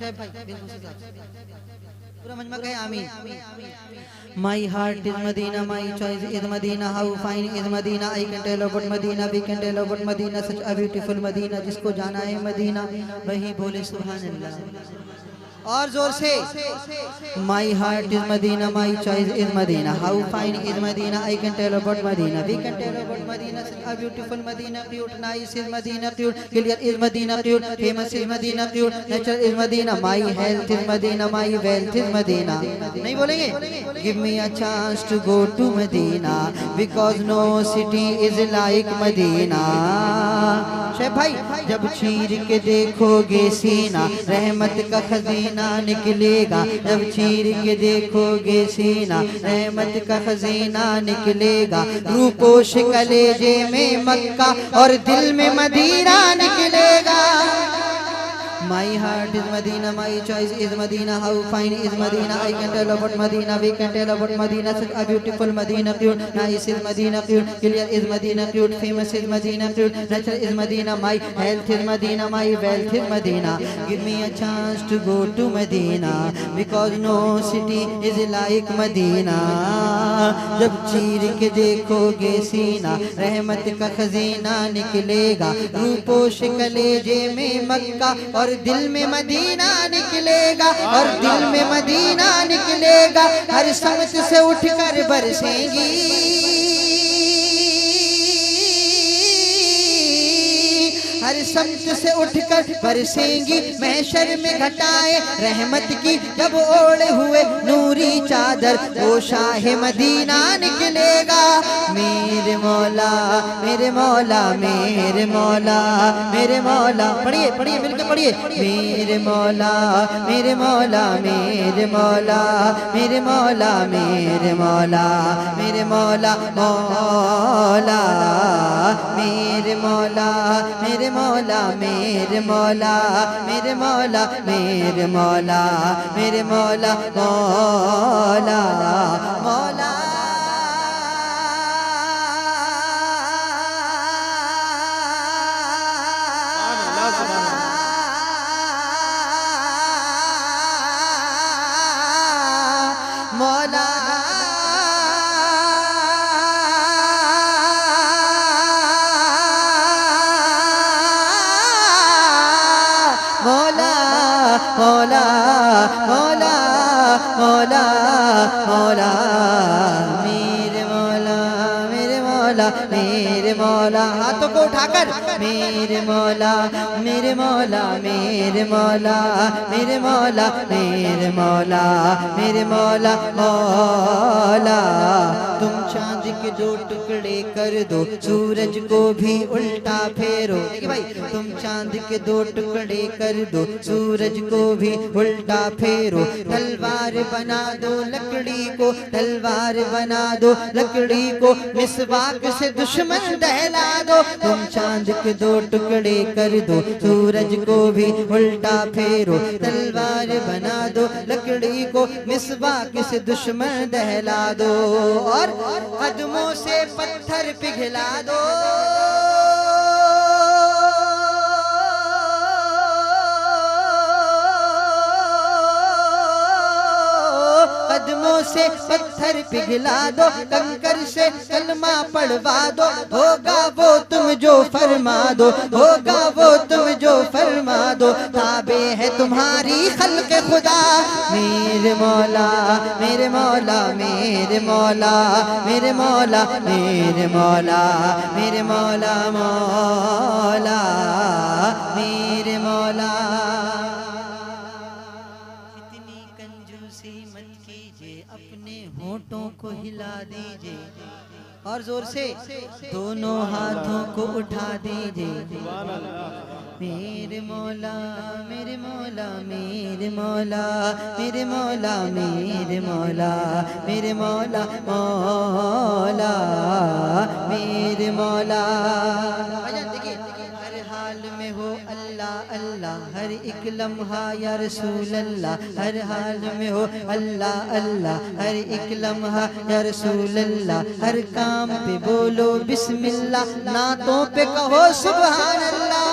शेख भाई बिल्कुल सही साहब पूरा मजमा कहे आमीन। My heart is Medina, my choice is Medina, how fine is Medina, I can tell about Medina, we can tell about Medina, such a beautiful Medina, जिसको जाना है मदीना वही बोले सुभान अल्लाह और जोर से। My heart is Medina, my choice is Medina, how fine is Medina, I can tell about Medina, we can tell about Medina, such a beautiful Medina, cute, nice is Medina, cute, clear is Medina, cute, famous is Medina, cute, nature is Medina, my health is Medina, my wealth is Medina। नहीं बोलेंगे? Give me a chance to go to Medina, because no city is like Medina। Sheikh भाई जब चीर के देखोगे सीना रहमत का खजीना निकलेगा, जब चीर के देखोगे सीना रहमत का खजीना निकलेगा, रूपोश कलेजे में मक्का और दिल में मदीना निकलेगा। My heart is Medina, my choice is Medina, how fine is Medina, I can tell about Medina, we can tell about Medina, such a beautiful Medina, cute, nice is Medina, cute, clear is Medina, cute, famous is Medina, cute, nature is Medina, my health is Medina, my wealth is Medina। Give me a chance to go to Medina, because no city is like Medina। जब चीर के देखोगे सीना रहमत का खजीना निकलेगा, रूपोश कलेजे में मक्का और दिल में मदीना निकलेगा, और दिल में मदीना निकलेगा, हर समत से उठकर बरसेंगी, हर समत से उठकर बरसेंगी महशर में घटाए रहमत की, जब ओढ़े हुए नूरी चादर वो शाह मदीना निकलेगा। मेरे मौला मेरे मौला मेरे मौला मेरे मौला, पढ़िए पढ़िए मिलकर पढ़िए। मेरे मौला मेरे मौला मेरे मौला मेरे मौला मेरे मौला मेरे मौला मौला मेरे मौला मेरे मौला मेरे मौला मेरे मौला मेरे मौला मेरे मौला मौला मौला। मौला मौला मौला मौला मौला मेरे मौला मेरे मौला मेरे मौला, हाथों को उठाकर मेरे मौला मेरे मौला मेरे मौला मेरे मौला मेरे मौला मेरे मौला मौला। तुम चांद के दो टुकड़े कर दो, सूरज को भी उल्टा फेरो। देखिए भाई, तुम चांद के दो टुकड़े कर दो, सूरज को भी उल्टा फेरो। तलवार बना दो लकड़ी को, तलवार बना दो लकड़ी को, मिसवाक से दुश्मन दहला दो। तुम चांद के दो टुकड़े कर दो, सूरज को भी उल्टा फेरो। तलवार बना दो लकड़ी को, मिसवाक से दुश्मन दहला दो, और कदमों से पत्थर पिघला दो। कदमों से पत्थर पिघला दो, कंकर से कलमा पढ़वा दो। होगा वो तुम जो फरमा दो, होगा वो तुम जो फरमा दो। ताबे है तुम्हारी खल्क़ खुदा। मेरे मौला मेरे मौला मेरे मौला मेरे मौला मेरे मौला मेरे मौला मौला मेरे मौला। इतनी कंजूसी मत कीजिए, अपने होठों को हिला दीजिए, और जोर से दोनों हाथों को उठा दीजिए। मेरे मौला मेरे मौला मेरे मौला मेरे मौला मेरे मौला मेरे मौला मौला मेरे मौला। देखिए, हर हाल में हो अल्लाह अल्लाह, हर एक लम्हा या रसूल अल्लाह। हर हाल में हो अल्लाह अल्लाह, हर एक लम्हा या रसूल अल्लाह। हर काम पे बोलो बिस्मिल्लाह, नातों पे कहो सुभान अल्लाह।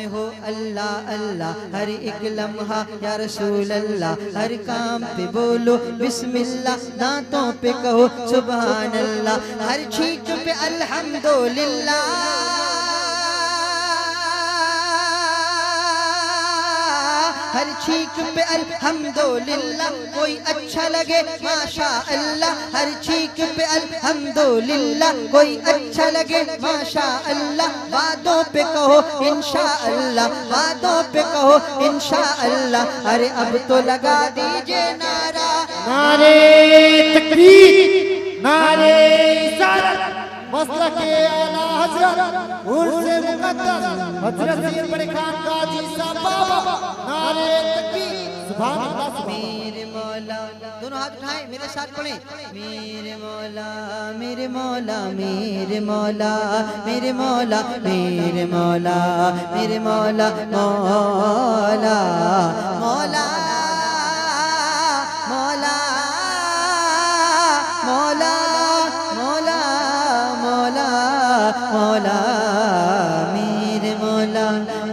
में हो अल्लाह अल्लाह, हर एक लम्हा या रसूल अल्लाह, हर काम पे बोलो बिस्मिल्लाह, दांतों पे कहो सुभान अल्लाह, हर छींक पे अल्हम्दुलिल्लाह, हर छींक पे अल्हम्दुलिल्लाह, कोई अच्छा लगे माशा अल्लाह, हर छींक पे अल्हम्दुलिल्लाह, कोई अच्छा लगे माशा अल्लाह, वादों पे कहो इंशा अल्लाह, वादों पे कहो इंशा अल्लाह। अरे अब तो लगा दीजिए नारा, नारे तकबीर, नारे इसारत, मसलके आला हजरत उर्से मुकद्दस हजरत सैयद बड़े खान गाजी साहब बाबा, नारे तकबीर, सुभान अल्लाह सुभान। मेरे मौला, दोनों हाथ उठाएं मेरे साथ पढ़ें, मेरे मौला मेरे मौला मेरे मौला मेरे मौला मेरे मौला मेरे मौला मौला मौला मौला मौला मौला मौला मौला मेरे मौला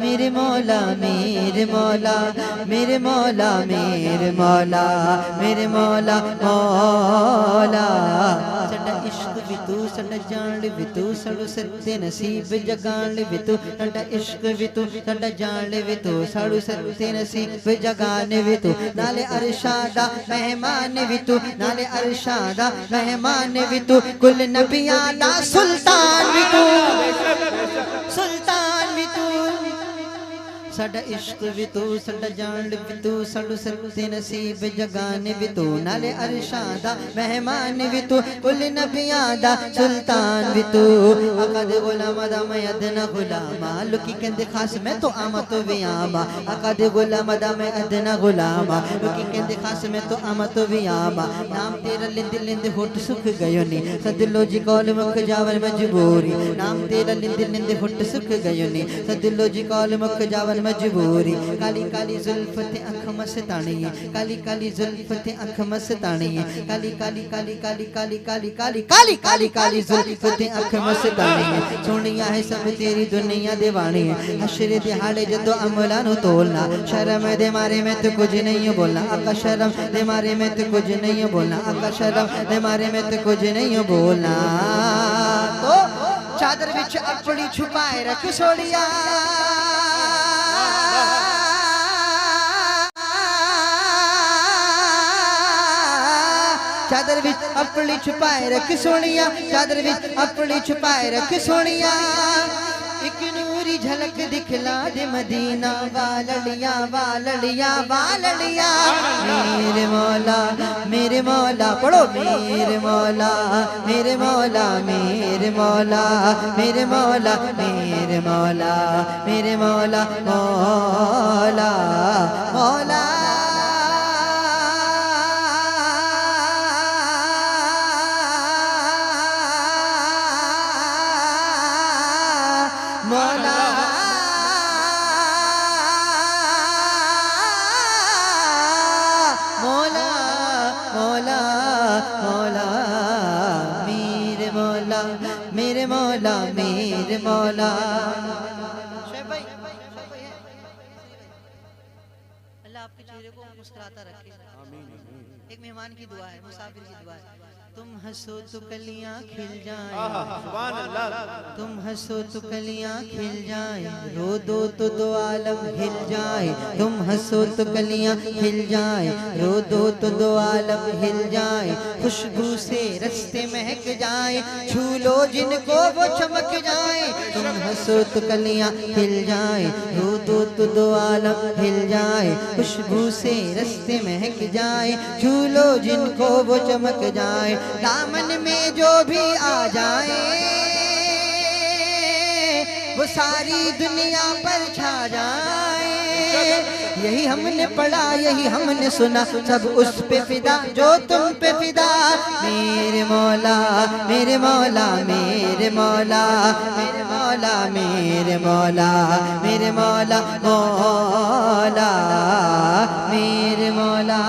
मेरे मौला मेरे मौला मेरे मौला मेरे मौला मेरे मौला मौला। साडा इश्क भी तू, साडा जान भी तू, साडू सत्ते नसीब जगान भी तू, साडा इश्क भी तू, साडा जान भी तू, साडू सत्ते नसीब जगान भी तू, नाले अरशादा मेहमान भी तू, नाले अरशादा मेहमान भी तू, कुल नबियां दा सुल्तान भी तू, सुल्तान भी तू, साडा इश्क भी तू, साडा जान भी तू, साडू सत्ते नसीब जगान भी तू, नाले अरशादा मेहमान भी तू, कुल नबियां दा सुल्तान भी तू। आका दे गुलामा दा मैं अदना गुलामा, लुकी कहंदे खास मैं तो आमा तो भी आमा, आका दे गुलामा दा मैं अदना गुलामा, लुकी कहंदे खास मैं तो आमा तो भी आमा, नाम तेरा लिंद लिंद होठ सुख गयो नी, सदिलो जी कौल मुख जावन मजबूरी, नाम तेरा लिंद लिंद होठ सुख गयो नी, सदिलो जी कौल मुख जावन मजबूरी, काली काली जुल्फते अख मस्तानी है, काली काली जुल्फते अख मस्तानी है, काली काली काली काली काली काली काली काली काली काली जुल्फते अख मस्तानी है, सोनिया है सब तेरी दुनिया दीवानी है, हशर दिहाड़े जदों अमला नु तोलना, शर्म दे मारे मैं तो कुछ नहीं बोलना, आका शर्म दे मारे मैं तो कुछ नहीं बोलना, आका शर्म दे मारे मैं तो कुछ नहीं बोलना। तो चादर विच अपनी छुपाए रख सोड़िया, चादर विच अपनी छुपाए रख सोनिया, चादर विच अपनी छुपाए रख सोनिया, एक नूरी झलक दिखला दे मदीना वालड़िया वालड़िया वालड़िया, मेरे मौला मेरे मौला, पढ़ो मेरे मौला मेरे मौला मेरे मौला मेरे मौला मेरे मौला मेरे मौला मौला मौला मौला मौला मौला मौला मेरे मौला मेरे मौला मेरे मौला। अल्लाह आपके चेहरे को मुस्कुराता रखे। एक मेहमान की दुआ है, मुसाफिर की दुआ है, तुम हंसो तो कलियां खिल जाएं, सुभान अल्लाह, तुम हंसो तो कलियां खिल जाएं, रो दो तो दो आलम हिल जाए, तुम हंसो तो कलियां खिल जाएं, रो दो तो दो आलम हिल जाए, खुशबू से रस्ते महक जाए, छू लो जिनको वो चमक जाए, तुम हंसो तो कलियां खिल जाए, रो दो तो दो आलम हिल जाए, खुशबू से रस्ते महक जाए, छू लो जिनको वो चमक जाए, दामन में जो भी आ जाए वो सारी दुनिया पर छा जाए, यही हमने पढ़ा यही हमने सुना, सब उस पे फिदा जो तुम पे फिदा, मेरे मौला मेरे मौला मेरे मौला मेरे मौला मेरे मौला मेरे मौला मौला मेरे मौला।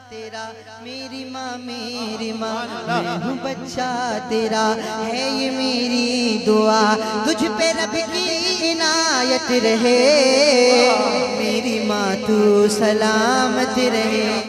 तेरा मेरी माँ मैं हूँ बच्चा तेरा, है ये मेरी दुआ, तुझ पे रब की इनायत रहे, मेरी माँ तू सलामत रहे।